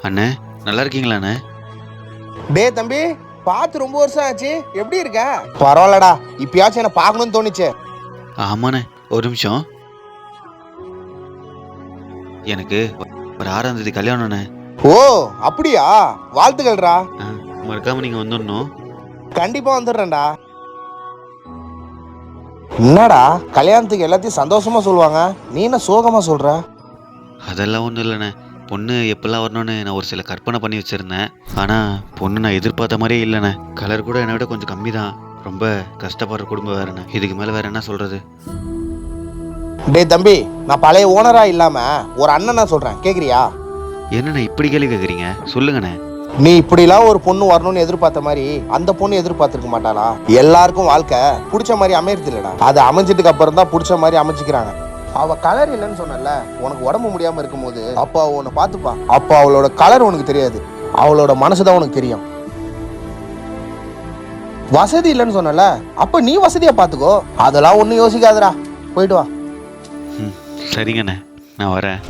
அண்ணே, நல்லா இருக்கீங்களா அண்ணே? டேய் தம்பி, பார்த்து ரொம்ப வருஷம் ஆச்சு. எப்படி இருக்க? பரவாயில்லடா, இப்பயாச்சும் என்ன பார்க்கணும்னு தோணுச்சு. ஆமாண்ணே, ஒரு நிமிஷம். எனக்கு ஒரு 6ஆம் தேதி கல்யாணம்ண்ணே. ஓ அப்படியா? வாழ்த்துக்கள்டா. மறக்காம நீங்க வந்துடணும். கண்டிப்பா வந்துடுறேன்டா. என்னடா கல்யாணத்துக்கு எல்லாத்தையும் சந்தோஷமா சொல்லுவாங்க, நீ என்ன சோகமா சொல்ற? அதெல்லாம் ஒன்றும் இல்லைண்ணே. பொண்ணு எப்பெல்லாம் வரணும்னு நான் ஒரு சில கற்பனை பண்ணி வச்சுருந்தேன். ஆனால் பொண்ணு நான் எதிர்பார்த்த மாதிரியே இல்லைண்ணே. கலர் கூட என்னை விட கொஞ்சம் கம்மி தான். ரொம்ப கஷ்டப்படுற குடும்பம் வேறுண்ணே. இதுக்கு மேலே வேறு என்ன சொல்கிறது? டேய் தம்பி, நான் பழைய ஓனரா இல்லாம ஒரு அண்ணனா சொல்றேன், கேக்குறியா? என்னண்ணே இப்படி கேள்வி கேட்குறீங்க? சொல்லுங்கண்ணே. நீ இப்படிலாம் ஒரு பொண்ணு வரணும்னு எதிர்பார்த்த மாதிரி அந்த பொண்ணு எதிர்பார்த்திருக்க மாட்டாளா? எல்லாருக்கும் வாழ்க்கை பிடிச்ச மாதிரி அமையறது இல்லடா. அது அமைஞ்சதுக்கு அப்புறம் தான் பிடிச்ச மாதிரி அமைச்சிக்கிறாங்க. அவ கலர் இல்லைன்னு சொன்னல, உனக்கு உடம்பு முடியாம இருக்கும்போது அப்ப அவ உன்னை பார்த்துப்பா. அப்ப அவளோட கலர் உனக்கு தெரியாது, அவளோட மனசுதான் உனக்கு தெரியும். வசதி இல்லைன்னு சொன்னல, அப்ப நீ வசதியா பாத்துக்கோ. அதெல்லாம் ஒன்னும் யோசிக்காதடா, போயிட்டு வா. சரிங்கண்ணே, நான் வரேன்.